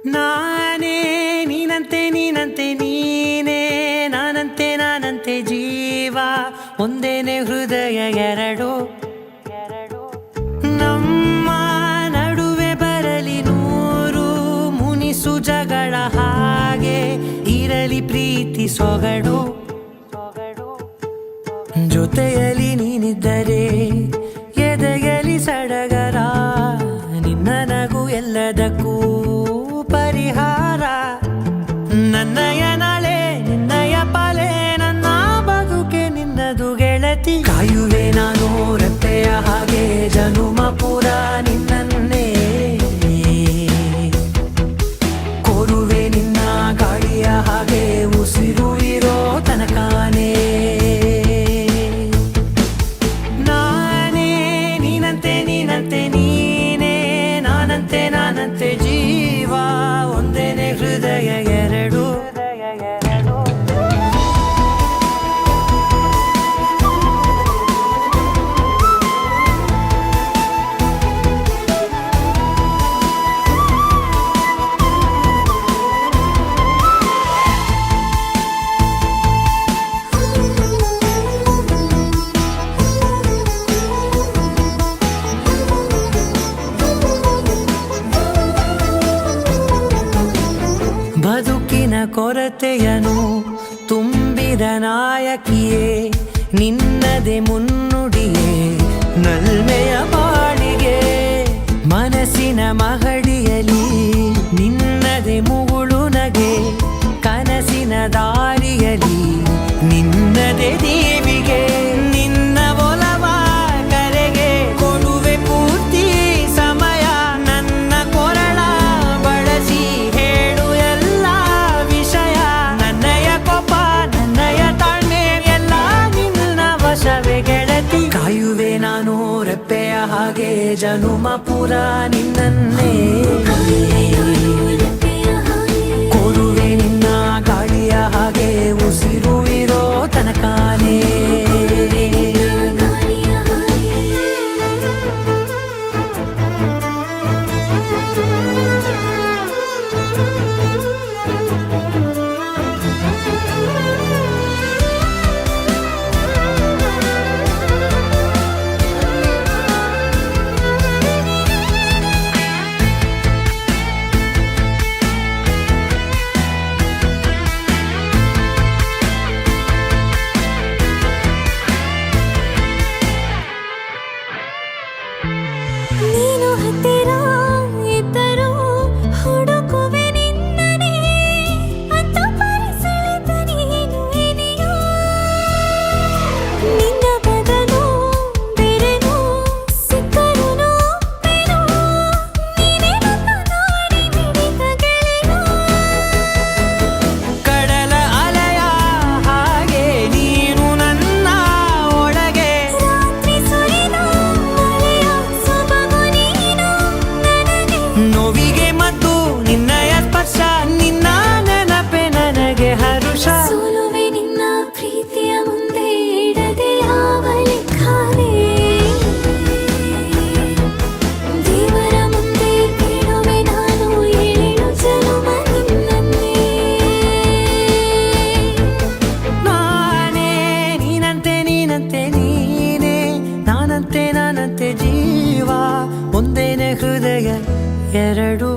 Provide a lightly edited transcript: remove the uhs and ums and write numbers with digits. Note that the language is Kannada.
ನಾನೇ ನೀನಂತೆ ನೀನಂತೆ ನೀನೇ ನಾನಂತೆ ನಾನಂತೆ ಜೀವ ಒಂದೇನೆ ಹೃದಯ ಎರಡು ನಮ್ಮ ನಡುವೆ ಬರಲಿ ನೂರು ಮುನಿಸು ಜಗಳ ಹಾಗೆ ಇರಲಿ ಪ್ರೀತಿ ಸೊಗಡು ಜೊತೆಯಲ್ಲಿ ನೀನಿದ್ದರೆ ಎದೆಯಲಿ ಸಡಗರ ನಿನ್ನ ನಗು ಎಲ್ಲದಕ್ಕೂ ಪರಿಹಾರ ನನ್ನಯ ನಾಳೆ ನಿನ್ನಯ ಪಾಲೆ ನನ್ನ ಬದುಕೆ ನಿನ್ನದು ಗೆಳತಿ ಕಾಯುವೆ ನಾನು ರೆಪ್ಪೆಯ ಹಾಗೆ ಜನುಮ ಪುರ ನಿನ್ನನ್ನೇ ಕೋರುವೆ ನಿನ್ನ ಗಾಳಿಯ ಹಾಗೆ ಉಸಿರು ಇರೋ ತನಕಾನೇ ನಾನೇ ನೀನಂತೆ ನೀನಂತೆ ನೀನೇ ನಾನಂತೆ ನಾನಂತೆ ಜೀವ ಒಂದೇನೆ ಹೃದಯ ಎರಡು ಬದುಕಿನ ಕೊರತೆಯನು ತುಂಬಿದ ನಾಯಕಿಯೇ ನಿನ್ನದೆ ಮುನ್ನುಡಿಯೇ ನಲ್ಮೆಯ ಬಾಳಿಗೆ ಮನಸ್ಸಿನ ಮಹಡಿಯಲಿ ನಿನ್ನದೆ ಮುಗುಳು ನಗೆ ಕನಸಿನ ದಾರಿಯಲಿ ನಿನ್ನದೆ ದೀವಿಗೆ ನಿನ್ನ ಒಲವ ಕರೆಗೆ ಕೊಡುವೆ ಪೂರ್ತಿ ಸಮಯ ನನ್ನ ಕೊರಳ ಬಳಸಿ ಹೇಳು ಎಲ್ಲ ವಿಷಯ ನನ್ನಯ ಕೋಪ ನನ್ನಯ ತಾಳ್ಮೆ ಎಲ್ಲ ನಿನ್ನ ವಶವೇ ಗೆಳತಿ ಕಾಯುವೆ ನಾನು ರೆಪ್ಪೆಯ ಹಾಗೆ ಜನುಮ ಪುರ ನಿನ್ನನ್ನೇ ಕೋರುವೆ ನಿನ್ನ ಗಾಳಿಯ ಹಾಗೆ ಉಸಿರು ಇರೋ ತನಕಾನೇ ನೀನು ಹತ್ತಿರ ಇದ್ದರೂ ಹುಡುಕುವೆ ನಿನ್ನನೇ ಅಂತ ಪರಿಸೆಳೆದ ನೀನು ಇದೆಯೋ ನಿನ್ನ ಬದಲು ಬೇರೆನೋ ಸಿಕ್ಕರೂ ಬೇರೋ ನೀನೇ ನನ್ನ ನಾಡಿ ಮಿಡಿತ ಗೆಳೆಯೋ ಕಡಲ ಅಲೆಯ ಹಾಗೆ ನೀನು ನನ್ನ ಒಳಗೆ ರಾತ್ರಿ ಸುರಿದ ಮಳೆಯ ಸೊಬಗು ನೀನು ನನಗೆ ನೋವಿಗೆ ಮತ್ತು ನಿನ್ನಯ ಸ್ಪರ್ಶ ನಿನ್ನ ನೆನಪೆ ನನಗೆ ಹರುಷ ಸೋಲುವೆ ನಿನ್ನ ಪ್ರೀತಿಯ ಮುಂದೆ ಇಡದೆ ಯಾವ ಲೆಕ್ಕನೇ ದೇವರ ಮುಂದೆ ಕೇಳುವೆ ನಾನು ಏಳು ಜನುಮ ನಿನ್ನನ್ನೇ ನಾನೇ ನೀನಂತೆ ನೀನಂತೆ ನೀನೇ ನಾನಂತೆ ನಾನಂತೆ ಜೀವ ಒಂದೇನೆ ಹೃದಯ ಎರಡು